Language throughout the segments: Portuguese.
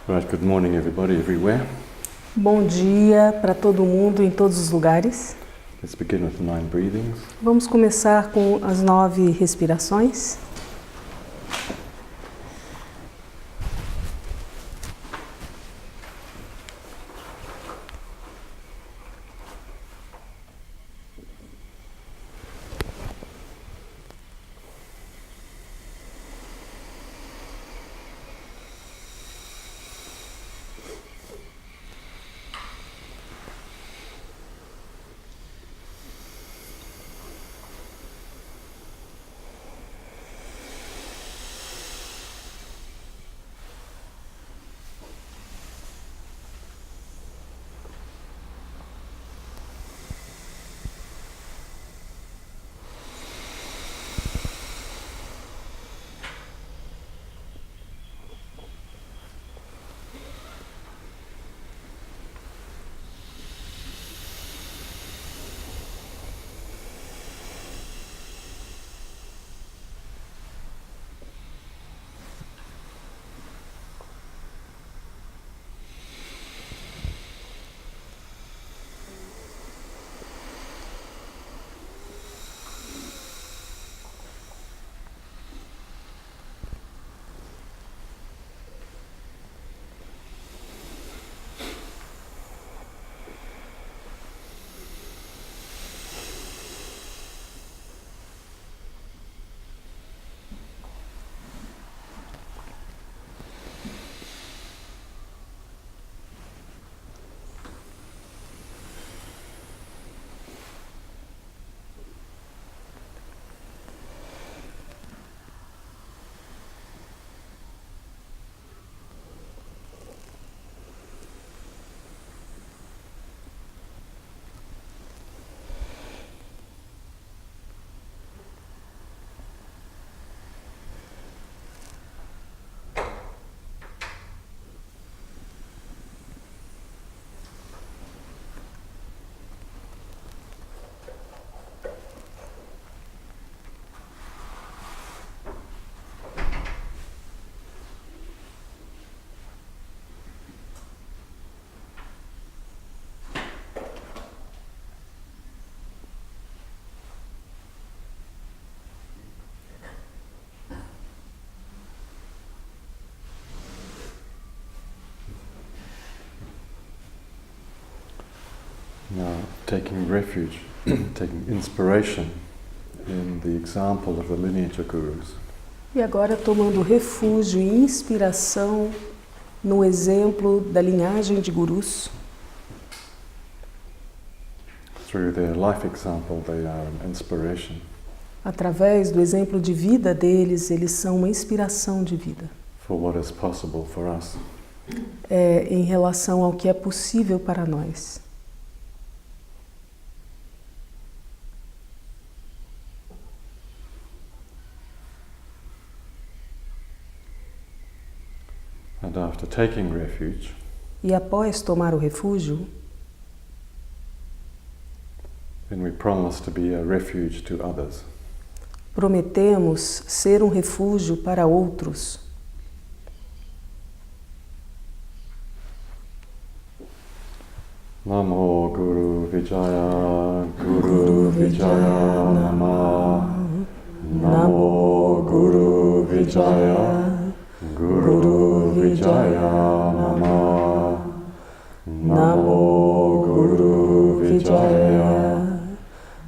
Right, good morning everybody, everywhere. Bom dia para todo mundo em todos os lugares. Let's begin with 9 breathings. Vamos começar com as 9 respirações. Now, taking refuge, taking inspiration in the example of the lineage of gurus. E agora tomando refúgio e inspiração no exemplo da linhagem de gurus. Through their life example, they are an inspiration. Através do exemplo de vida deles, eles são uma inspiração de vida. For what is possible for us. Em relação ao que é possível para nós. And after taking refuge, e após tomar o refúgio, then we promise to be a refuge to others. Prometemos ser um refúgio para outros. Namo Guru Vijaya, Guru Vijaya Nama. Namo Guru Vijaya, Guru Vijaya Nama. Namo Guru Vijaya,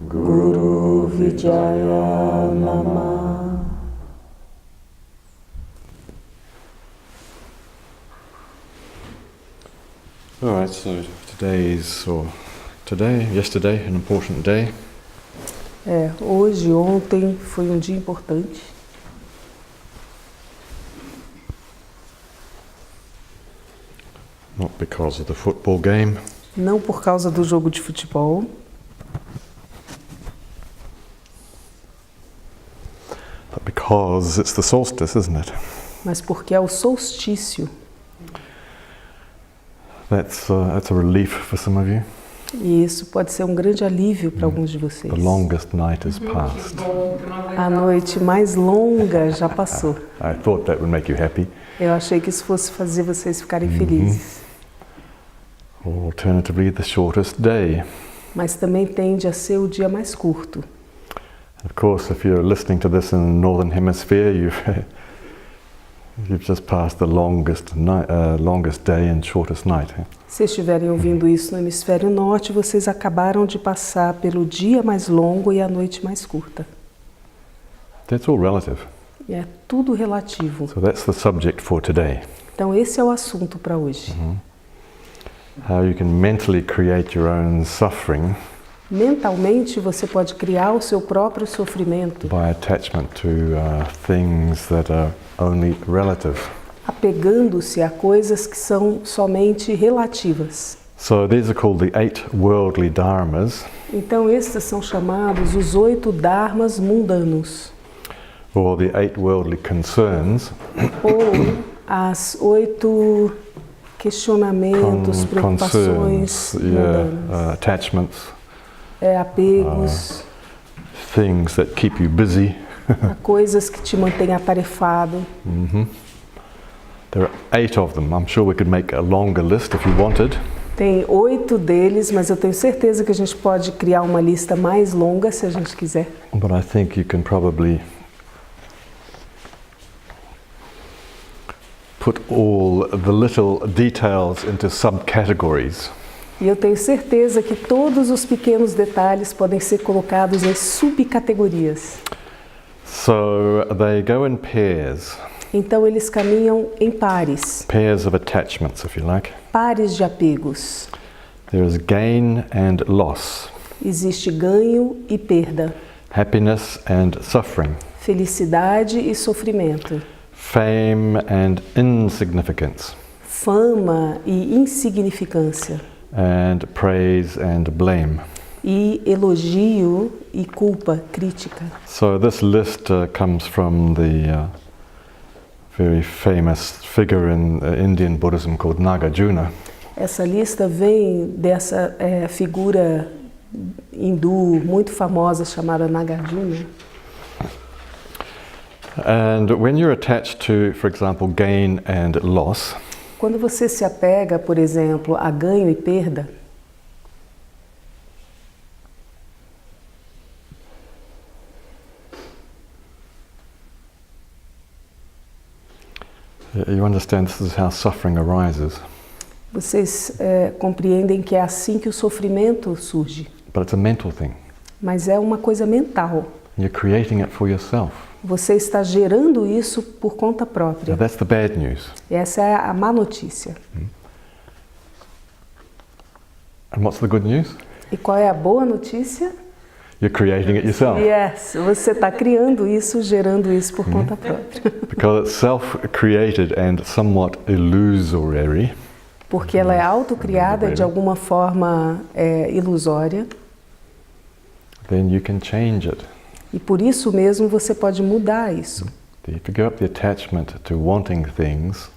Guru Vijaya Nama. Alright, so yesterday, an important day. Hoje, ontem foi um dia importante. Not because of the football game. Não por causa do jogo de futebol. But because it's the solstice, isn't it? Mas porque é o solstício. That's a relief for some of you. E isso pode ser um grande alívio para alguns de vocês. The longest night is past. A noite mais longa já passou. I thought that would make you happy. Eu achei que isso fosse fazer vocês ficarem felizes. Or alternatively, the shortest day. Mas também tende a ser o dia mais curto. Of course, if you're listening to this in the Northern Hemisphere, you've just passed the longest day and shortest night. Se estiverem ouvindo isso no hemisfério norte, vocês acabaram de passar pelo dia mais longo e a noite mais curta. That's all relative. E é tudo relativo. So that's the subject for today. Então esse é o assunto para hoje. How you can mentally create your own suffering Mentalmente você pode criar o seu próprio sofrimento, by attachment to things that are only relative. apegando-se a coisas que são somente relativas. So these are called the 8 worldly dharmas, Então estes são chamados os 8 dharmas mundanos, or the 8 worldly concerns, ou as 8 questionamentos, preocupações mundanas, attachments, apegos, things that keep you busy. a coisas que te mantêm atarefado. There are 8 of them. I'm sure we could make a longer list if you wanted. Tem 8 deles, mas eu tenho certeza que a gente pode criar uma lista mais longa se a gente quiser. But I think you can probably put all the little details into subcategories. E eu tenho certeza que todos os pequenos detalhes podem ser colocados em subcategorias. So they go in pairs. Então eles caminham em pares, Pairs of attachments, if you like. pares de apegos. There is gain and loss, Existe ganho e perda, happiness and suffering, felicidade e sofrimento, fame and insignificance, fama e insignificância, and praise and blame. e elogio e culpa, crítica. So this list comes from the very famous figure in Indian Buddhism called Nagarjuna. Essa lista vem dessa figura hindu muito famosa chamada Nagarjuna. And when you're attached to, for example, gain and loss, Quando você se apega, por exemplo, a ganho e perda, you understand this is how suffering arises. vocês compreendem que é assim que o sofrimento surge. But it's a mental thing. Mas é uma coisa mental. You're creating it for yourself. Você está gerando isso por conta própria. Now that's the bad news. Essa é a má notícia. And what's the good news? E qual é a boa notícia? You're creating it yourself. Yes, você está criando isso, gerando isso por conta própria. Because it's self-created and somewhat illusory. Porque ela é autocriada de alguma forma ilusória. Then you can change it. E por isso mesmo você pode mudar isso. If you give up the attachment to wanting things,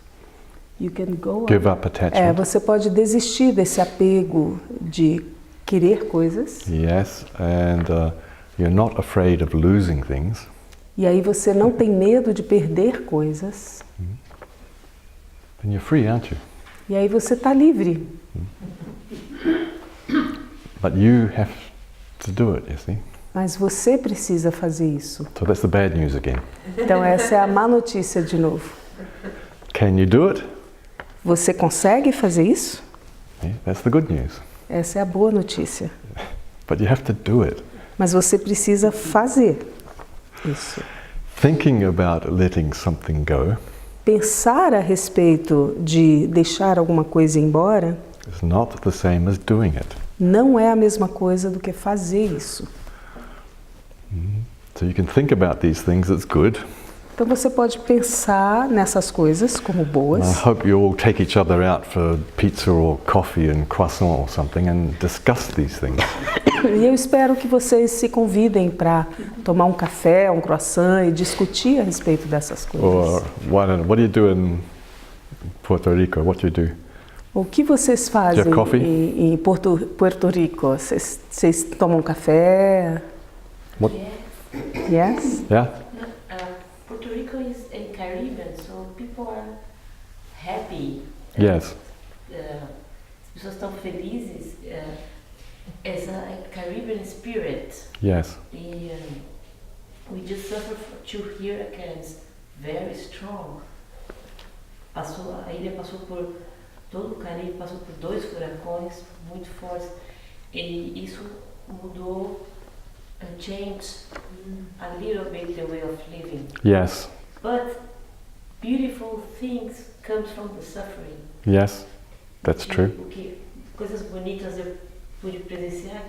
You can go give up attachment. você pode desistir desse apego de querer coisas. Yes, and you're not afraid of losing things. E aí você não tem medo de perder coisas. Then you're free, aren't you? E aí você está livre. But you have to do it, you see. Mas você precisa fazer isso. So that's the bad news again. Então essa é a má notícia de novo. Can you do it? Você consegue fazer isso? Yeah, that's the good news. Essa é a boa notícia. But you have to do it. Mas você precisa fazer isso. Thinking about letting something go Pensar a respeito de deixar alguma coisa embora is not the same as doing it. não é a mesma coisa do que fazer isso. So you can think about these things as good. Então você pode pensar nessas coisas como I boas. hope you all take each other out for pizza or coffee and croissant or something and discuss these things. E eu espero que vocês se convidem para tomar um café, um croissant e discutir a respeito dessas coisas. Or what do you do in Puerto Rico? What do you do? O que vocês fazem em Porto Rico? Vocês tomam café? What? Yes? Yeah? No, Puerto Rico is in Caribbean, so people are happy. Yes. As pessoas estão felizes. As a Caribbean spirit. Yes. We just suffered from 2 hurricanes, very strong. A ilha passou por todo o Caribe, passou por 2 furacões muito fortes e isso mudou, changed a little bit the way of living. Yes. But beautiful things comes from the suffering. Yes. That's true. Coisas bonitas eu pude presenciar,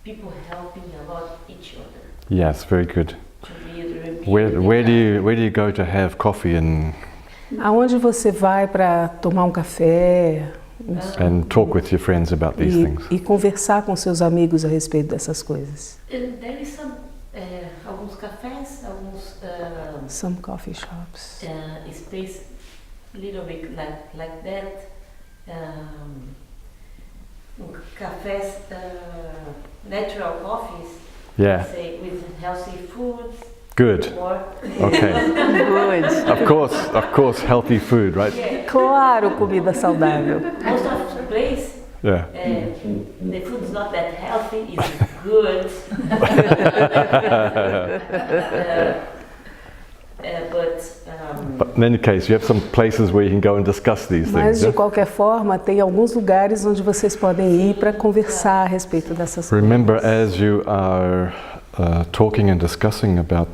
people helping a lot each other. Yes, very good. To be Where do you go to have coffee and Aonde você vai para tomar um café talk with your friends about these things? E conversar com seus amigos a respeito dessas coisas? There is some alguns cafés, alguns Some coffee shops. space little bit like that. Cafés, natural coffees. Yeah. Say with healthy foods. Good. Or Okay. Good. Of course, healthy food, right? yeah, Claro, comida saudável. most of the place. Yeah. The food is not that healthy. It's good. But in any case, you have some places where you can go and discuss these Mas things. de Yeah? qualquer forma, tem alguns lugares onde vocês podem ir para conversar a respeito dessas Remember, coisas. as you are talking and discussing about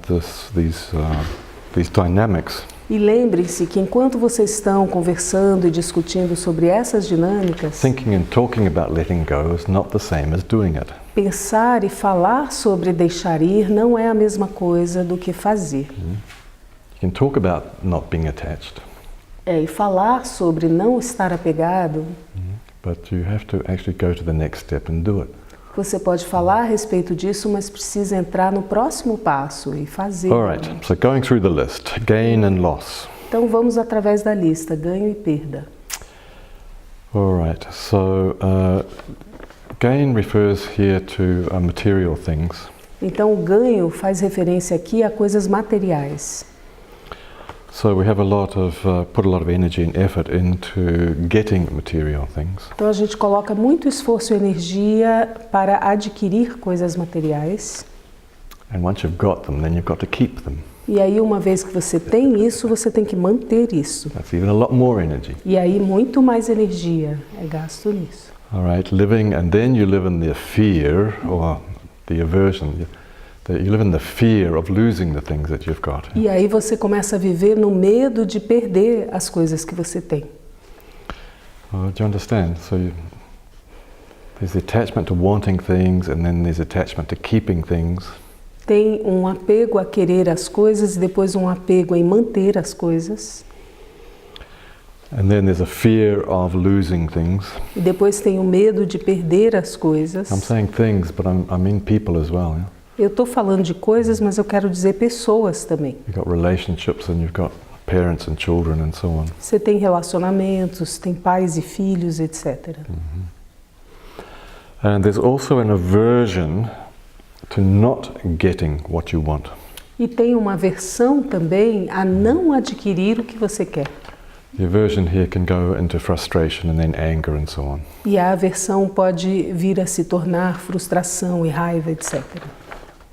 these dynamics, E lembrem-se que enquanto vocês estão conversando e discutindo sobre essas dinâmicas, thinking and talking about letting go is not the same as doing it. pensar e falar sobre deixar ir não é a mesma coisa do que fazer. You can talk about not being attached, E falar sobre não estar apegado, but you have to actually go to the next step and do it. você pode falar a respeito disso, mas precisa entrar no próximo passo e fazer. All right, so going through the list, gain and loss. Então vamos através da lista, ganho e perda. All right, so gain refers here to material things. Então o ganho faz referência aqui a coisas materiais. So we have put a lot of energy and effort into getting material things. Então a gente coloca muito esforço e energia para adquirir coisas materiais. And once you've got them, then you've got to keep them. E aí uma vez que você tem isso, você tem que manter isso. That's even a lot more energy. E aí muito mais energia é gasto nisso. All right, living, and then you live in the fear or the aversion. You live in the fear of losing the things that you've got. E aí você começa a viver no medo de perder as coisas que você tem. Do you understand? So there's the attachment to wanting things, and then there's attachment to keeping things. Tem um apego a querer as coisas e depois um apego em manter as coisas. And then there's a fear of losing things. E depois tem o medo de perder as coisas. I'm saying things, but I mean people as well. Yeah? Eu estou falando de coisas, mas eu quero dizer pessoas também. You've got relationships, and you've got parents and children and so on. Você tem relacionamentos, tem pais e filhos, etc. And there's also an aversion to not getting what you want. E tem uma aversão também a não adquirir o que você quer. The aversion here can go into frustration and then anger and so on. E a aversão pode vir a se tornar frustração e raiva, etc.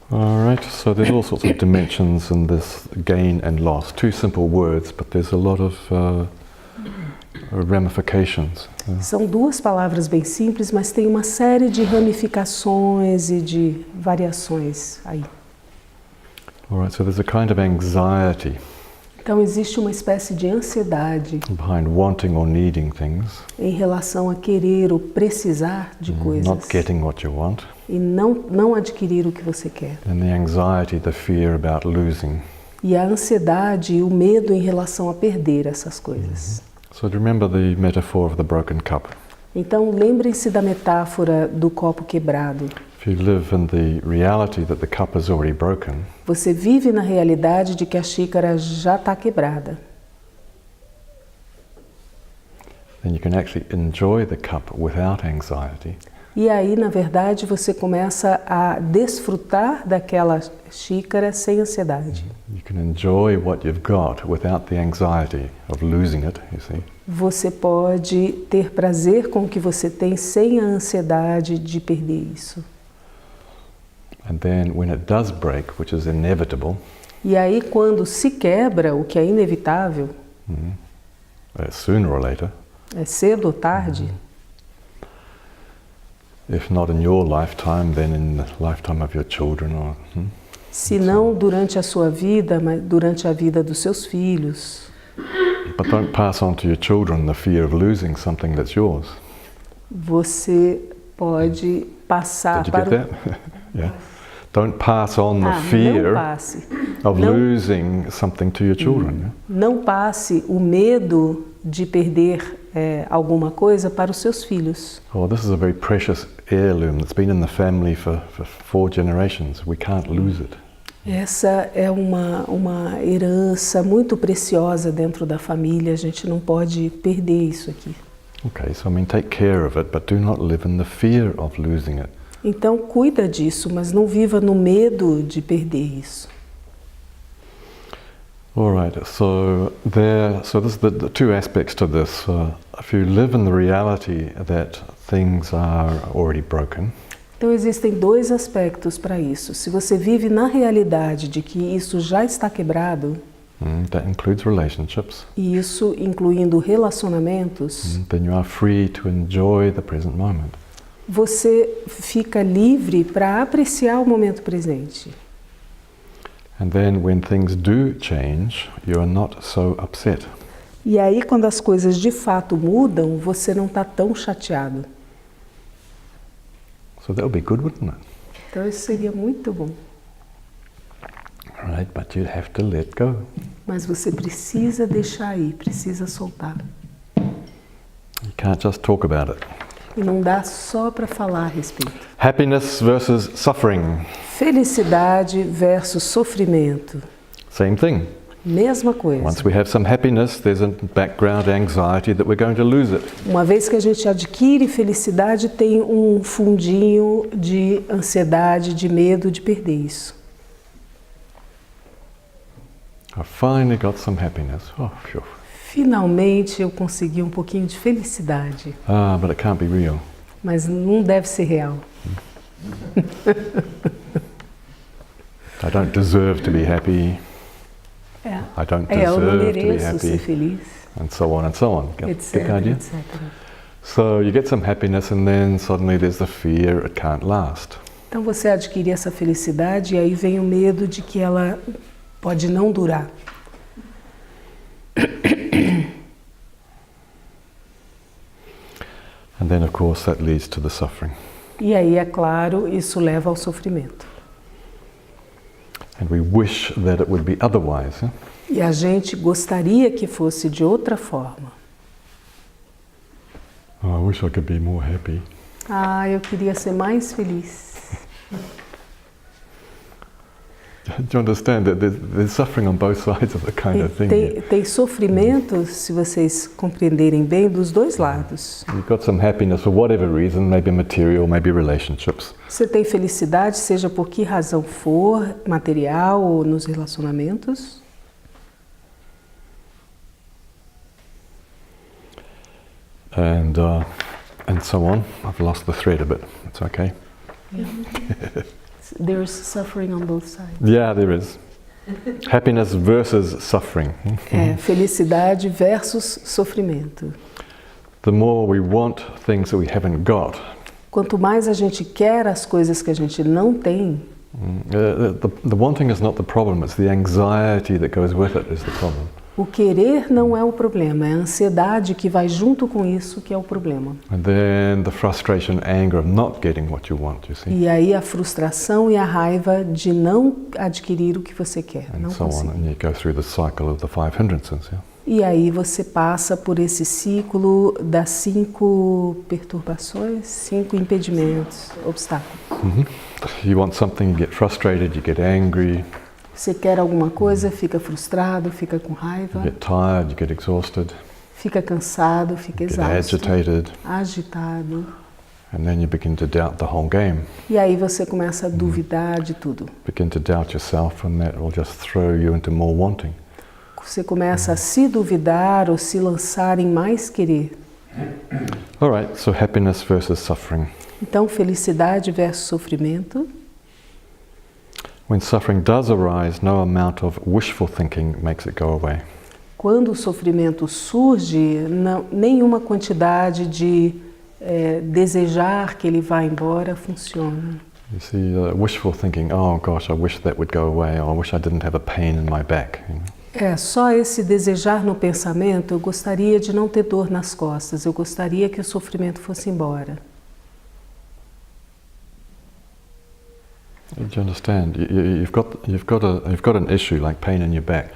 All right, so there's all sorts of dimensions in this gain and loss. 2 simple words, but there's a lot of ramifications. São 2 palavras bem simples, mas tem uma série de ramificações e de variações aí. All right, so there's a kind of anxiety Então existe uma espécie de ansiedade behind wanting or needing things, em relação a querer ou precisar de coisas not getting what you want, e não adquirir o que você quer. and the anxiety, the fear about losing. E a ansiedade e o medo em relação a perder essas coisas. So remember the metaphor of the broken cup. Então lembrem-se da metáfora do copo quebrado. If you live in the reality that the cup is already broken, Você vive na realidade de que a xícara já está quebrada. then you can actually enjoy the cup without anxiety. E aí, na verdade, você começa a desfrutar daquela xícara sem ansiedade. You can enjoy what you've got without the anxiety of losing it, you see. Você pode ter prazer com o que você tem sem a ansiedade de perder isso. And then when it does break, which is inevitable, E aí, quando se quebra, o que é inevitável, sooner or later, é cedo ou tarde, if not in your lifetime, then in the lifetime of your children, or se não durante a sua vida, mas durante a vida dos seus filhos. but don't pass on to your children the fear of losing something that's yours. Você pode passar Did you para get that? Yeah. Don't pass on the não fear passe. of Não- losing something to your children. Yeah? Não passe o medo de perder alguma coisa para os seus filhos. Oh, this is a very precious heirloom that's been in the family for 4 generations. We can't lose it. Essa é uma herança muito preciosa dentro da família, a gente não pode perder isso aqui. Okay, so I mean, take care of it, but do not live in the fear of losing it. Então cuida disso, mas não viva no medo de perder isso. All right, so there's the 2 aspects to this. If you live in the reality that things are already broken, Então existem 2 aspectos para isso. Se você vive na realidade de que isso já está quebrado, that includes relationships, e isso incluindo relacionamentos, then you are free to enjoy the present moment. você fica livre para apreciar o momento presente. And then when things do change, you are not so upset. E aí, quando as coisas de fato mudam, você não está tão chateado. So that would be good, wouldn't it? Então isso seria muito bom. All right, but you have to let go. Mas você precisa deixar ir, precisa soltar. You can't just talk about it. E não dá só para falar a respeito. Happiness versus suffering. Felicidade versus sofrimento. Same thing. Mesma coisa. Once we have some happiness, there's a background anxiety that we're going to lose it. Uma vez que a gente adquire felicidade, tem um fundinho de ansiedade, de medo de perder isso. I finally got some happiness. Oh, phew. Finalmente eu consegui um pouquinho de felicidade, Ah, but it can't be real. mas não deve ser real. I don't deserve to be happy. É. I don't Eu não deserve to be mereço ser happy. feliz, And so on and so on. Get the etc, idea? etc. So you get some happiness and then suddenly there's the fear it can't last. Então você adquire essa felicidade e aí vem o medo de que ela pode não durar. And then of course that leads to the suffering. E aí, é claro, isso leva ao sofrimento. And we wish that it would be otherwise. Eh? E a gente gostaria que fosse de outra forma. Oh, I wish I could be more happy. Ah, eu queria ser mais feliz. Do you understand that there's suffering on both sides of the kind of thing? Tem sofrimento, se vocês compreenderem bem, dos 2 lados. You've got some happiness for whatever reason, maybe material, maybe relationships. Você tem felicidade, seja por que razão for, material ou nos relacionamentos. And so on. I've lost the thread a bit. It's okay. There's suffering on both sides. Yeah, there is. Happiness versus suffering. É, felicidade versus sofrimento. The more we want things that we haven't got, Quanto mais a gente quer as coisas que a gente não tem, the wanting is not the problem, it's the anxiety that goes with it is the problem. o querer não é o problema, é a ansiedade que vai junto com isso que é o problema. And then the frustration, anger of not getting what you want, you see. E aí a frustração e a raiva de não adquirir o que você quer, And não so on, conseguir. and you go through the cycle of the 5 hindrances. Yeah? E aí você passa por esse ciclo das 5 perturbações, 5 impedimentos, obstáculos. You want something, you get frustrated, you get angry, Você quer alguma coisa, fica frustrado, fica com you raiva, get tired, you get exhausted. Fica cansado, fica get exausto, agitated, agitado. and then you begin to doubt the whole game. E aí você começa a duvidar de tudo. Begin to doubt yourself, and that will just throw you into more wanting. Você começa a se duvidar ou se lançar em mais querer. All right, so happiness versus suffering. Então, felicidade versus sofrimento. When suffering does arise, no amount of wishful thinking makes it go away. Quando o sofrimento surge, nenhuma quantidade de desejar que ele vá embora funciona. You see, wishful thinking, oh gosh, I wish that would go away, or I wish I didn't have a pain in my back. You know? Só esse desejar no pensamento, eu gostaria de não ter dor nas costas, eu gostaria que o sofrimento fosse embora. Do you understand? You've got an issue like pain in your back.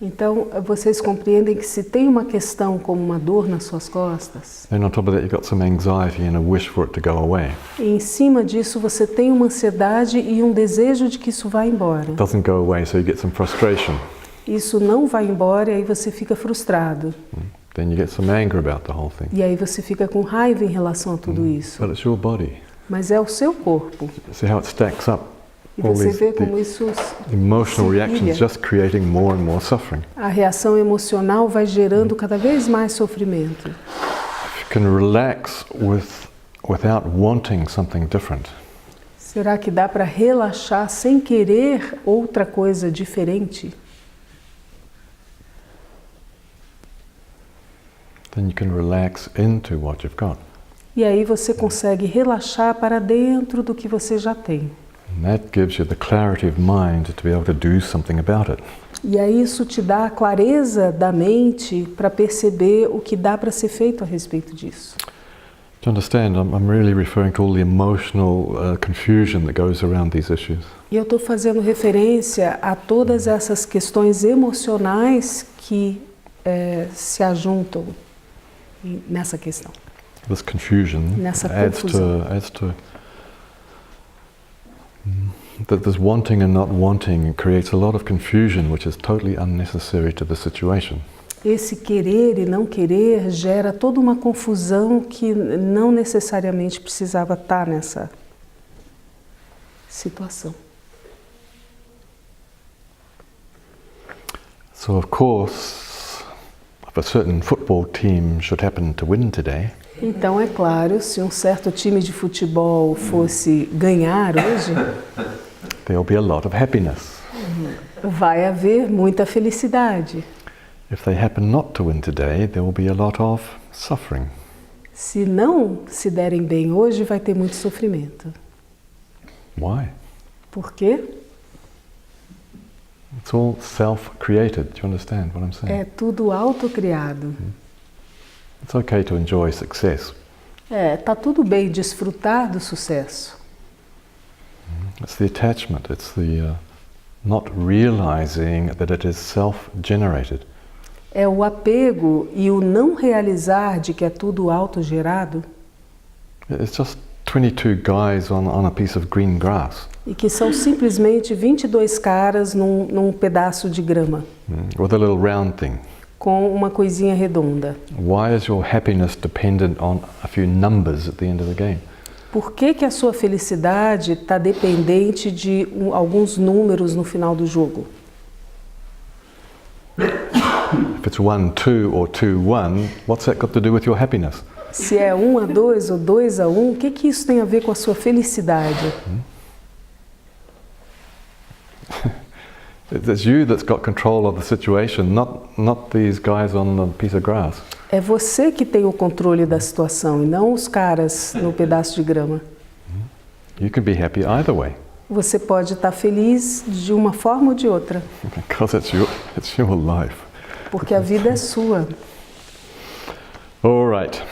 Então, vocês compreendem que se tem uma questão como uma dor nas suas costas, Then on top of that, you've got some anxiety and a wish for it to go away. e em cima disso você tem uma ansiedade e um desejo de que isso vá embora. It doesn't go away, so you get some frustration. Isso não vai embora e aí você fica frustrado. Then you get some anger about the whole thing. E aí você fica com raiva em relação a tudo isso. But it's your body. Mas é o seu corpo. See how it stacks up? E All você these vê como isso emotional se reactions pilha. just creating more and more suffering. A reação emocional vai gerando cada vez mais sofrimento. If you can relax without wanting something different, Será que dá para relaxar sem querer outra coisa diferente? then you can relax into what you've got. E aí você consegue relaxar para dentro do que você já tem. And that gives you the clarity of mind to be able to do something about it. E aí isso te dá a clareza da mente para perceber o que dá para ser feito a respeito disso. Do you understand? I'm really referring to all the emotional confusion that goes around these issues. E eu estou fazendo referência a todas essas questões emocionais que se ajuntam nessa questão. This confusion Nessa adds confusão. to that this wanting and not wanting creates a lot of confusion, which is totally unnecessary to the situation. Esse querer e não querer gera toda uma confusão que não necessariamente precisava estar nessa situação. So of course, if a certain football team should happen to win today, Então, é claro, se um certo time de futebol fosse ganhar hoje, there'll be a lot of happiness. vai haver muita felicidade. If they happen not to win today, there will be a lot of suffering. Se não se derem bem hoje, vai ter muito sofrimento. Why? Por quê? It's all self-created. Do you understand what I'm saying? É tudo autocriado. It's okay to enjoy success. Tá tudo bem desfrutar do sucesso. It's the attachment. It's the not realizing that it is self-generated. É o apego e o não realizar de que é tudo autogerado It's just 22 guys on a piece of green grass e que são simplesmente 22 caras num pedaço de grama with a little round thing. com uma coisinha redonda. Why is your happiness dependent on a few numbers at the end of the game? Por que a sua felicidade está dependente de alguns números no final do jogo? If it's 1-2 or 2-1, what's that got to do with your happiness? Se é 1-2 ou 2-1, o que isso tem a ver com a sua felicidade? It's you that's got control of the situation, not these guys on the piece of grass. É você que tem o controle da situação e não os caras no pedaço de grama. You can be happy either way, Você pode estar feliz de uma forma ou de outra, because it's your life. porque a vida é sua. All right.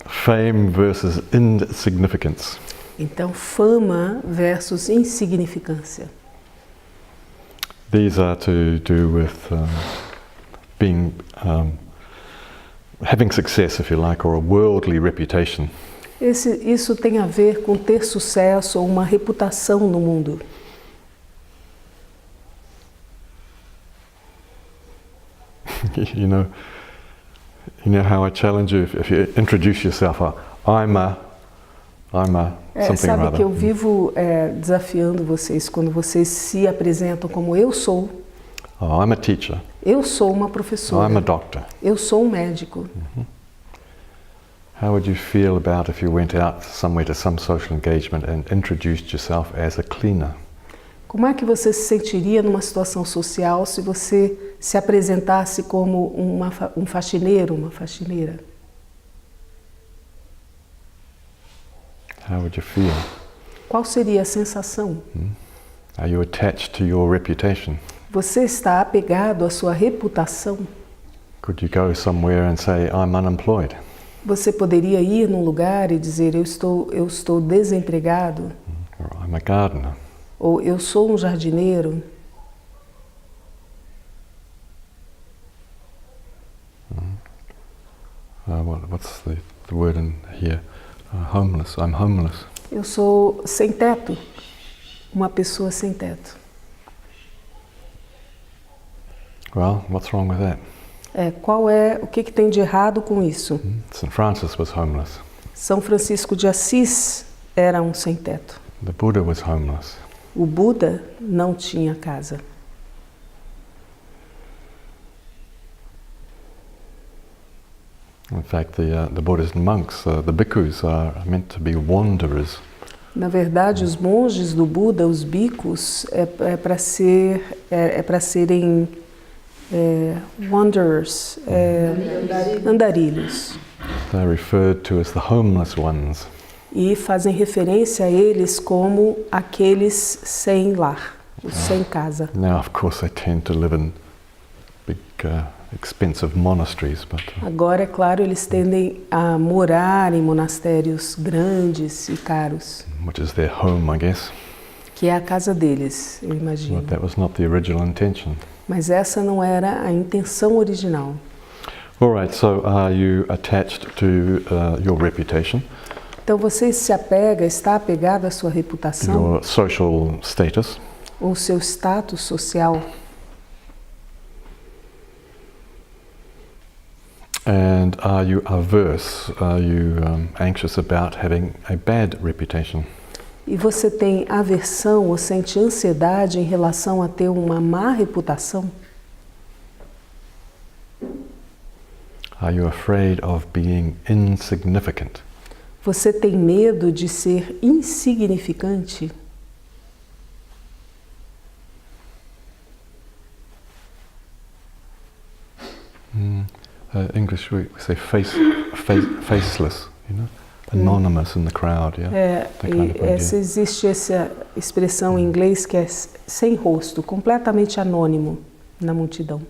Fame versus insignificance. Então, fama versus insignificância. These are to do with being having success, if you like, or a worldly reputation. Isso tem a ver com ter sucesso ou uma reputação no mundo. you know how I challenge you if you introduce yourself. I'm a something sabe rather. que eu vivo desafiando vocês quando vocês se apresentam como eu sou. Oh, I'm a teacher. Eu sou uma Oh, professora. I'm a doctor. Eu sou um médico. How would you feel about if you went out somewhere to some social engagement and introduced yourself as a cleaner? Como é que você se sentiria numa situação social se você se apresentasse como um faxineiro, uma faxineira? How would you feel? Qual seria a sensação? Are you attached to your reputation? Você está apegado à sua reputação? Could you go somewhere and say, I'm unemployed? Você poderia ir num lugar e dizer, eu estou desempregado? Or I'm a gardener. Ou eu sou um jardineiro? What's the word in here? Homeless. I'm homeless. Eu sou sem teto, uma pessoa sem teto. Well, what's wrong with that? O que tem de errado com isso? St. Francis was homeless. São Francisco de Assis era um sem teto. The Buddha was homeless. O Buda não tinha casa. In fact, the Buddhist monks, the bhikkhus, are meant to be wanderers. Na verdade, os monges do Buda, os bhikkhus, para serem wanderers, andarilhos. They're referred to as the homeless ones. E fazem referência a eles como aqueles sem lar, os sem casa. Now, of course, they tend to live in big, expensive monasteries, but Agora, é claro, eles tendem a morar em monastérios grandes e caros, which is their home, I guess. que é a casa deles, eu imagino. But that was not the original intention. Mas essa não era a intenção original. All right. So, are you attached to your reputation, Então você está apegado à sua reputação, your social status? ou seu status social? And are you averse? Are you anxious about having a bad reputation? E você tem aversão ou sente ansiedade em relação a ter uma má reputação? Are you afraid of being insignificant? Você tem medo de ser insignificante? English we say faceless, you know, anonymous in the crowd, yeah. That kind of idea. Existe essa expressão em inglês que é sem rosto, completamente anônimo na multidão.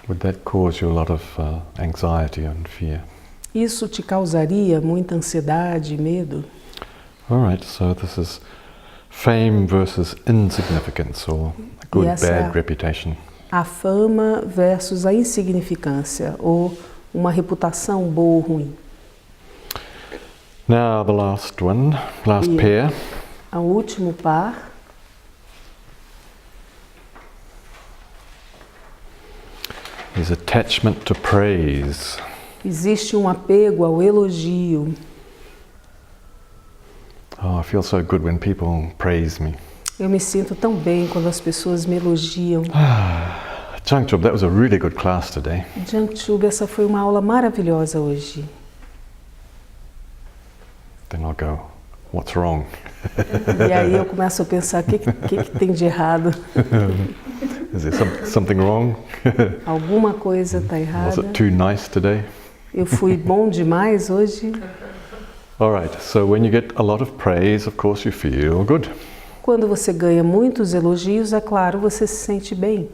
Would that cause you a lot of anxiety and fear? Isso te causaria muita ansiedade e medo? All right, so this is fame versus insignificance, or a good, bad reputation. A fama versus a insignificância, ou uma reputação boa ou ruim. Now the last pair. O último par is attachment to praise. Existe um apego ao elogio. Oh, I feel so good when people praise me. Eu me sinto tão bem quando as pessoas me elogiam. Jangchub, that was a really good class today. Jangchub, essa foi uma aula maravilhosa hoje. Then I'll go, what's wrong? E aí eu começo a pensar, o que tem de errado? Is there something wrong? Alguma coisa está errada? Was it too nice today? Eu fui bom demais hoje? All right, so when you get a lot of praise, of course you feel good. Quando você ganha muitos elogios, é claro, você se sente bem.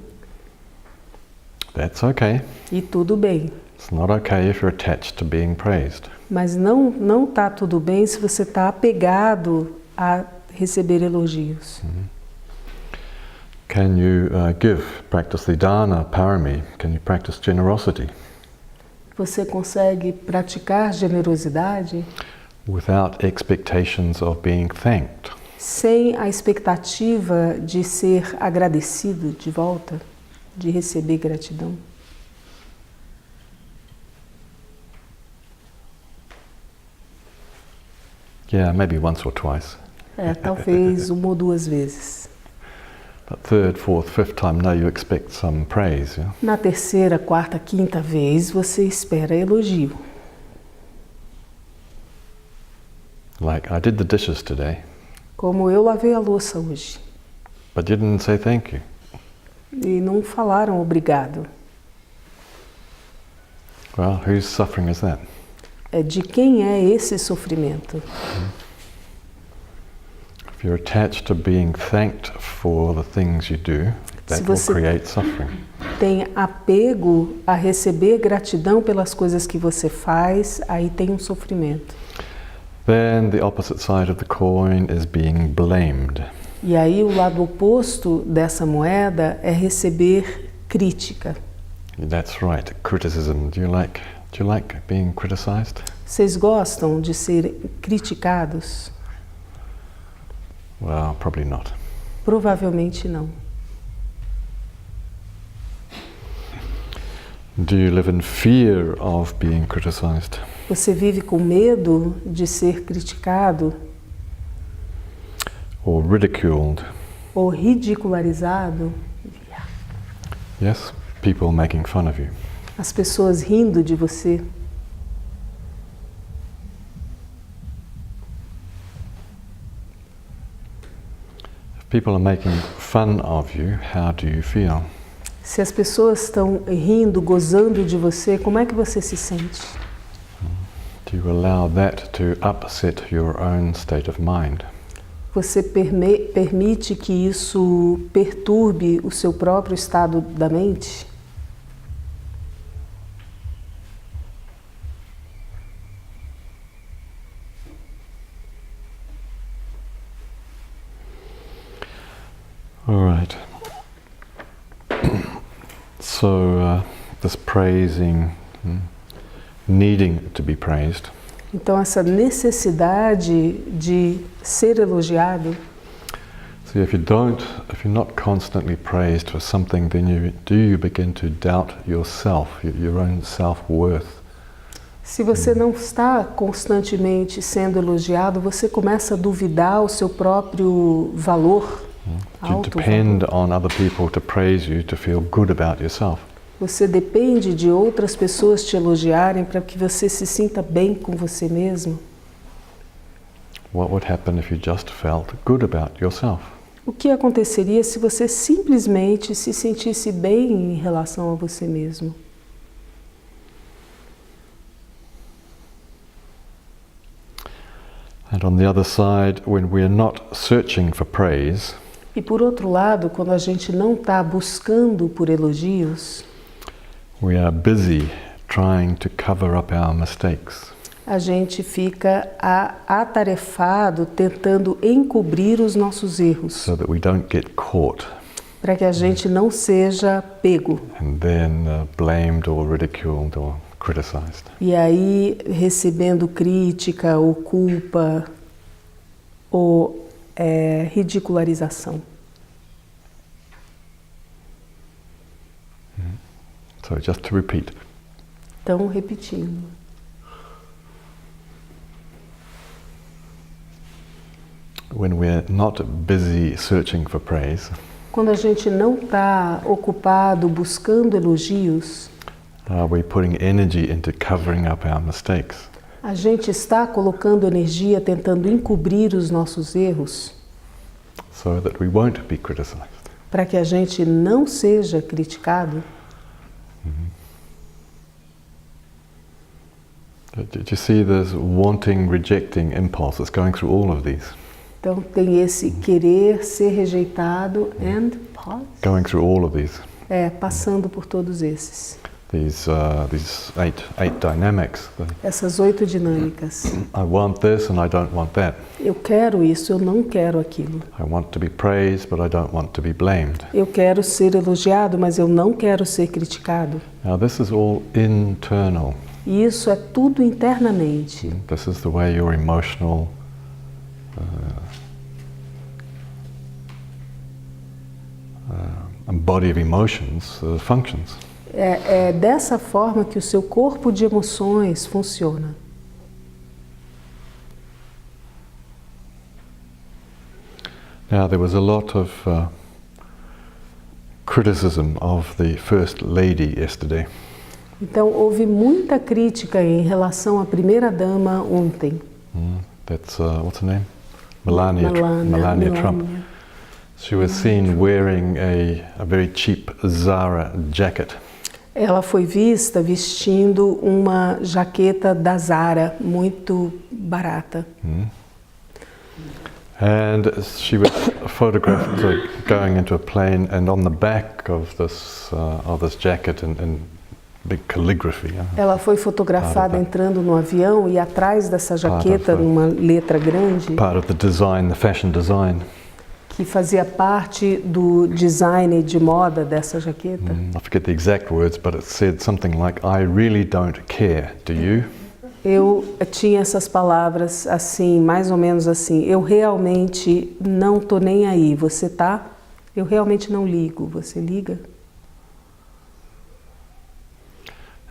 That's okay. E tudo bem. It's not okay if you're attached to being praised. Mas não está tudo bem se você está apegado a receber elogios. Can you practice the dana, parami? Can you practice generosity? Você consegue praticar generosidade without expectations of being thanked? Sem a expectativa de ser agradecido de volta, de receber gratidão? Yeah, maybe once or twice. Talvez uma ou duas vezes. But third, fourth, fifth time, no, you expect some praise. Yeah? Na terceira, quarta, quinta vez, você espera elogio. Like, I did the dishes today, Como eu lavei a louça hoje. but you didn't say thank you. E não falaram obrigado. Well, whose suffering is that? De quem é esse sofrimento? If you're attached to being thanked for the things you do, that will create suffering. Tem apego a receber gratidão pelas coisas que você faz, aí tem um sofrimento. Then the opposite side of the coin is being blamed. E aí o lado oposto dessa moeda é receber crítica. That's right, criticism. Do you like being criticized? Vocês gostam de ser criticados? Well, probably not. Provavelmente não. Do you live in fear of being criticized? Você vive com medo de ser criticado Or ridiculed? ou ridicularizado? Yes, people making fun of you. As pessoas rindo de você? If people are making fun of you, how do you feel? Se as pessoas estão rindo, gozando de você, como é que você se sente? Do you allow that to upset your own state of mind? Você permite que isso perturbe o seu próprio estado da mente? All right. So this praising, needing to be praised. Então essa necessidade de ser elogiado. So if you're not constantly praised for something, then you begin to doubt yourself, your own self-worth. Se você não está constantemente sendo elogiado, você começa a duvidar o seu próprio valor. To depend on other people to praise you to feel good about yourself. Você depende de outras pessoas te elogiarem para que você se sinta bem com você mesmo. What would happen if you just felt good about yourself? O que aconteceria se você simplesmente se sentisse bem em relação a você mesmo? And on the other side, when we are not searching for praise, e por outro lado, quando a gente não está buscando por elogios, we are busy trying to cover up our mistakes. A gente fica atarefado tentando encobrir os nossos erros. So that we don't get caught. Para que a gente não seja pego. And then blamed or ridiculed or criticized. E aí recebendo crítica ou culpa ou ridicularização. So just to repeat. Então, repetindo. When we're not busy searching for praise, quando a gente não está ocupado buscando elogios, we're putting energy into covering up our mistakes. A gente está colocando energia tentando encobrir os nossos erros, so that we won't be criticized. Para que a gente não seja criticado. Did you see this wanting, rejecting impulse that's going through all of these? Então tem esse querer ser rejeitado and pause. Going through all of these. Passando por todos esses. These eight dynamics. Essas 8 dinâmicas. I want this and I don't want that. Eu quero isso, eu não quero aquilo. I want to be praised, but I don't want to be blamed. Eu quero ser elogiado, mas eu não quero ser criticado. Now this is all internal. E isso é tudo internamente. This is the way your emotional body of emotions functions. É dessa forma que o seu corpo de emoções funciona. Now there was a lot of criticism of the First Lady yesterday. Então houve muita crítica em relação à primeira-dama ontem. That's what's her name? Melania Trump. She was seen wearing a very cheap Zara jacket. Ela foi vista vestindo uma jaqueta da Zara muito barata. And she was photographed going into a plane, and on the back of this jacket in big calligraphy. Ela foi fotografada entrando no avião e atrás dessa jaqueta, numa letra grande, part of the design, the fashion design. Que fazia parte do design de moda dessa jaqueta. I forget the exact words, but it said something like, "I really don't care, do you?" Eu tinha essas palavras assim, mais ou menos assim, eu realmente não tô nem aí, você tá? Eu realmente não ligo, você liga?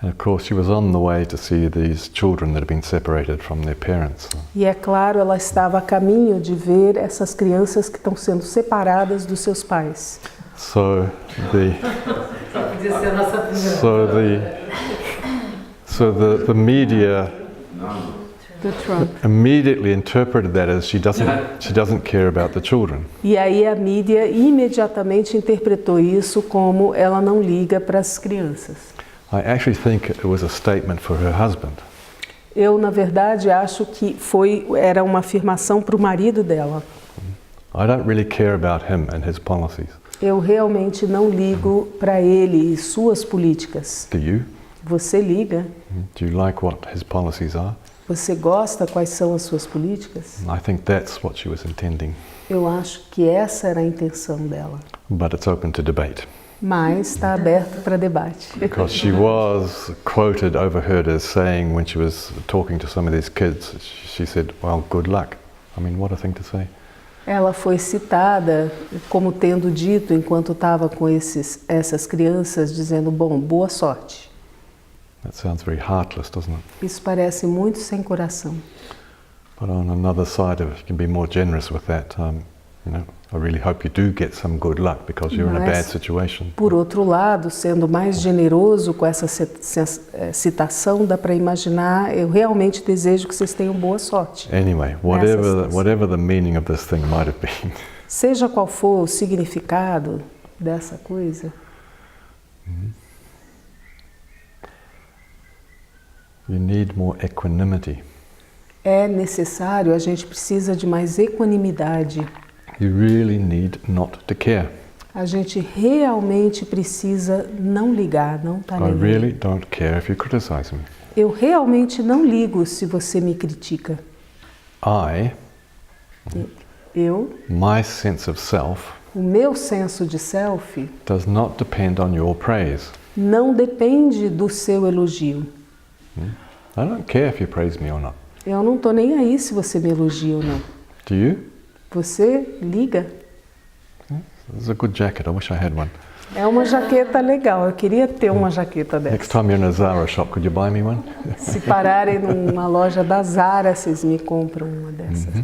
And of course she was on the way to see these children that had been separated from their parents. E é claro, ela estava a caminho de ver essas crianças que estão sendo separadas dos seus pais. So the media immediately interpreted that as she doesn't care about the children. E aí a mídia imediatamente interpretou isso como ela não liga para as crianças. I actually think it was a statement for her husband. Eu, na verdade, acho que era uma afirmação para o marido dela. I don't really care about him and his policies. Eu realmente não ligo para ele e suas políticas. Do you? Você liga? Do you like what his policies are? Você gosta quais são as suas políticas? I think that's what she was intending. Eu acho que essa era a intenção dela. But it's open to debate. Mas está aberto para debate. Because she was quoted, overheard as saying when she was talking to some of these kids, she said, "Well, good luck." I mean, what a thing to say. Ela foi citada como tendo dito enquanto estava com essas crianças, dizendo, bom, boa sorte. That sounds very heartless, doesn't it? Isso parece muito sem coração. But on another side of it, you can be more generous with that. I really hope you do get some good luck because you're in a bad situation. Por outro lado, sendo mais generoso com essa citação, dá para imaginar, eu realmente desejo que vocês tenham boa sorte. Anyway, whatever the meaning of this thing might have been. Seja qual for o significado dessa coisa. You need more equanimity. É necessário, a gente precisa de mais equanimidade. You really need not to care. A gente realmente precisa não ligar, não estar nem aí. I really don't care if you criticize me. Eu realmente não ligo se você me critica. My sense of self, o meu senso de self, does not depend on your praise. Não depende do seu elogio. I don't care if you praise me or not. Eu não estou nem aí se você me elogia ou não. Do you? Você liga? This is a good jacket. I wish I had one. É uma jaqueta legal. Eu queria ter uma jaqueta dessa. Next time you're in a Zara shop, could you buy me one? Se pararem numa loja da Zara, vocês me compram uma dessas.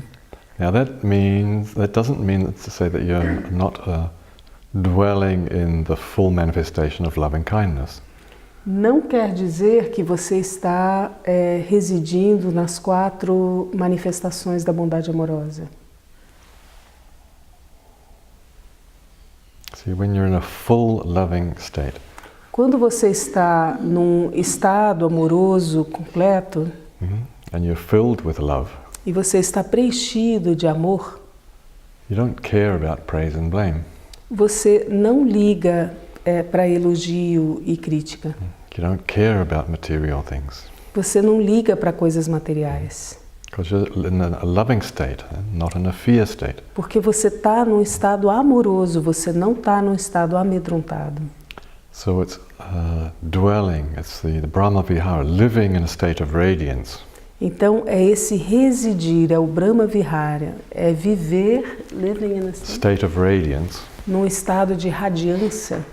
Now that doesn't mean to say that you're not dwelling in the full manifestation of loving kindness. Não quer dizer que você está residindo nas 4 manifestações da bondade amorosa. See, when you're in a full loving state, quando você está num estado amoroso completo, and you're filled with love, e você está preenchido de amor, you don't care about praise and blame. Você não liga para elogio e crítica. You don't care about material things. Você não liga para coisas materiais. Because you're in a loving state, not in a fear state. Porque você está num estado amoroso, você não está num estado amedrontado. So it's dwelling, it's the Brahma Vihara, living in a state of radiance. Então é esse residir, é o Brahma Vihara, é viver, living in a state of radiance, num estado de radiância,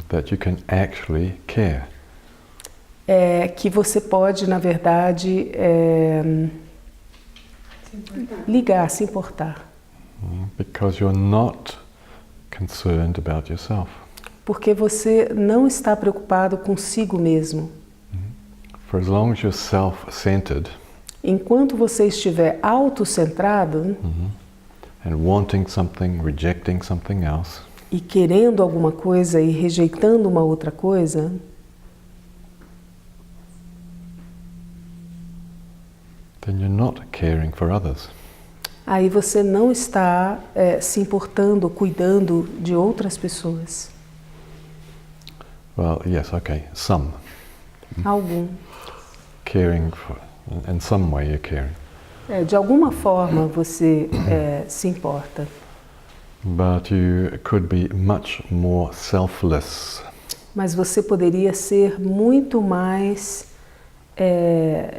that you can actually care. Que você pode, na verdade, ligar, se importar. Because you're not concerned about yourself. Porque você não está preocupado consigo mesmo. For as long as you're self-centered, Enquanto você estiver autocentrado and wanting something, rejecting something else, e querendo alguma coisa e rejeitando uma outra coisa, then you're not caring for others. aí você não está se importando, cuidando de outras pessoas. Well, yes, okay, some. Algum. Caring for, in some way you're caring. De alguma forma você se importa. But you could be much more selfless. Mas você poderia ser muito mais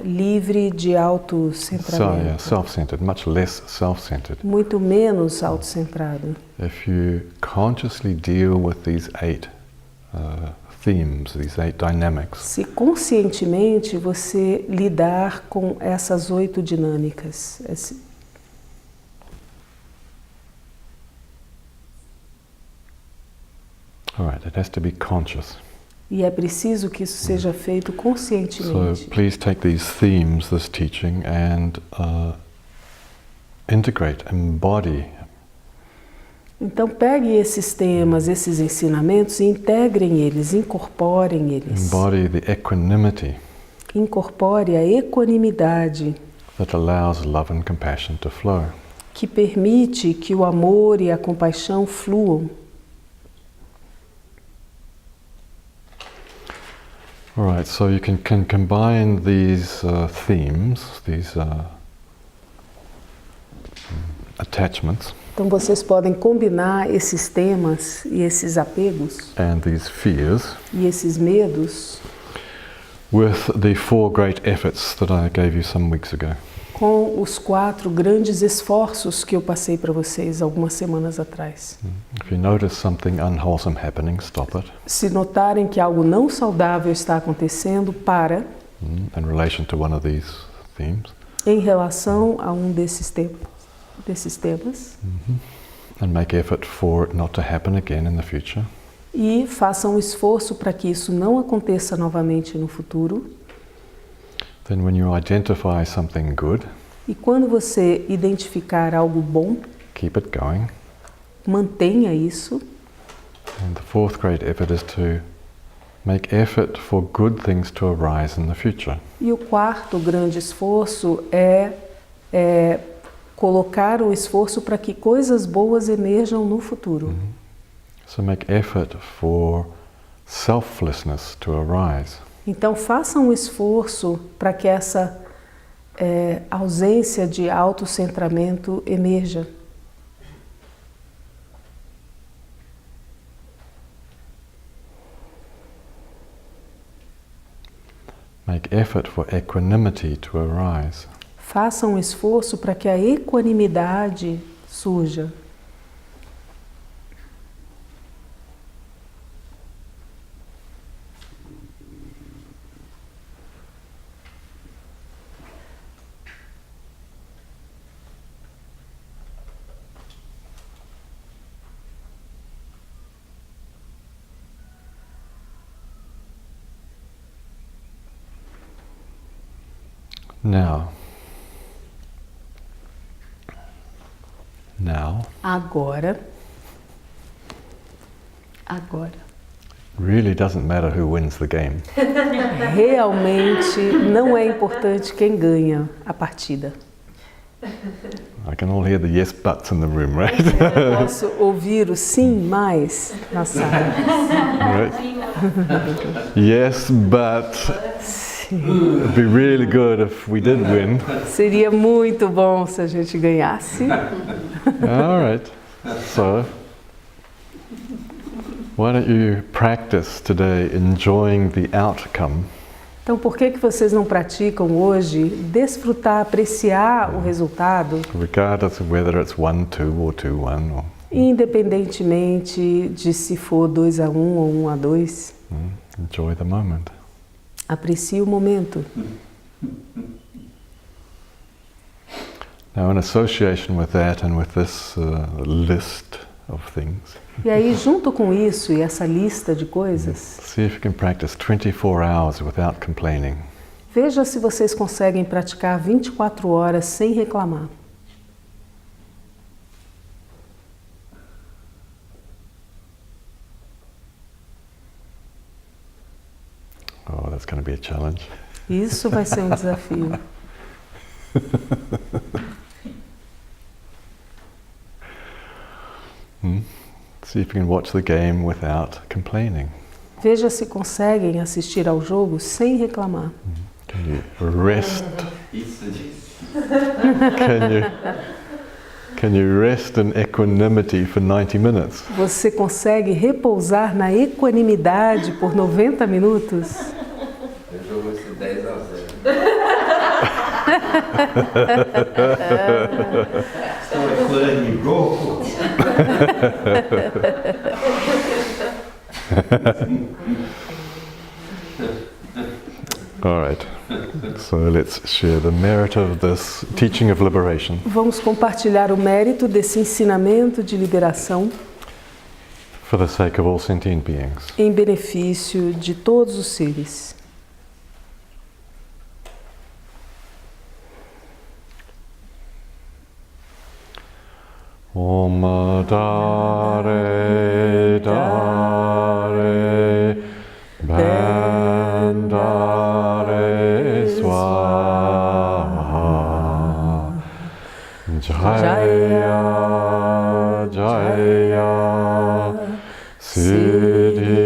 livre de So, autocentramento. yeah, self-centered, much less self-centered. Muito menos autocentrado. If you consciously deal with these 8 themes, these 8 dynamics, Se conscientemente você lidar com essas 8 dinâmicas, all right, it has to be conscious. e é preciso que isso seja feito So conscientemente. please take these themes, this teaching, and integrate, embody. Então pegue esses temas, esses ensinamentos e integrem eles, incorporem eles. Embody the equanimity Incorpore a equanimidade that allows love and compassion to flow. que permite que o amor e a compaixão fluam. All right, so you can combine these themes, these attachments, Então vocês podem combinar esses temas e esses apegos and these fears e esses medos with the 4 great efforts that I gave you some weeks ago. com os 4 grandes esforços que eu passei para vocês algumas semanas atrás. If you notice something unwholesome happening, stop it. Se notarem que algo não saudável está acontecendo, para In relation to one of these themes, em relação a um desses temas. and make effort for it not to happen again in the future. E façam um esforço para que isso não aconteça novamente no futuro. Then when you identify something good, E quando você identificar algo bom, keep it going. mantenha isso. And the 4th great effort is to make effort for good things to arise in the future. E o 4º grande esforço é colocar um esforço para que coisas boas emerjam no futuro. So make effort for selflessness to arise. Então façam um esforço para que essa ausência de autocentramento emerja. Make effort for equanimity to arise. Façam um esforço para que a equanimidade surja. Now, Agora, really doesn't matter who wins the game. realmente não é importante quem ganha a partida. I can all hear the yes buts in the room, right? Posso ouvir o sim mais na sala. Right? Yes, but it'd be really good if we did win. Seria muito bom se a gente ganhasse. All right. So, why don't you practice today enjoying the outcome? Então, por que vocês não praticam hoje desfrutar, apreciar o resultado, Regardless of whether it's 1-2 or 2-1 or independentemente de se for 2-1 ou 1-2? enjoy the moment. Aprecie o momento. Now, in association with that and with this list of things, E aí, junto com isso e essa lista de coisas, see if you can practice 24 hours without complaining. veja se vocês conseguem praticar 24 horas sem reclamar. Oh, that's going to be a challenge. Isso vai ser um desafio. See if you can watch the game without complaining. Veja se conseguem assistir ao jogo sem reclamar. Can you rest? Can you rest in equanimity for 90 minutes? Você consegue repousar na equanimidade por 90 minutos? O jogo vai ser 10-0. Estão equânimos. All right. So let's share the merit of this teaching of liberation. Vamos compartilhar o mérito desse ensinamento de liberação For the sake of all sentient beings. em benefício de todos os seres. Om Dare Dare Bandare Swaha Jaya Jaya Siddhi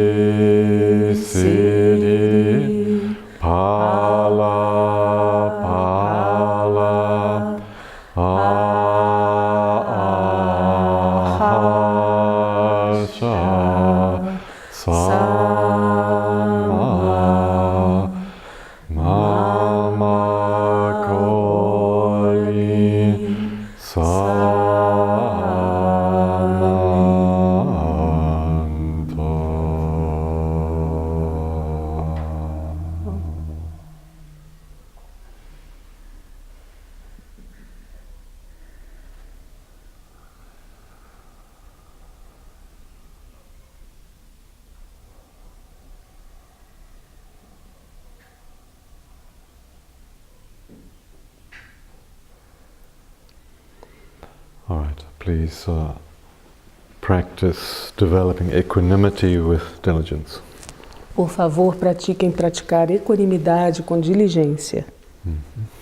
Siddhi Pala Pala Sama Mama Koli Samanto. All right, please practice developing equanimity with diligence. Por favor, pratiquem praticar equanimidade com diligência. Mm-hmm.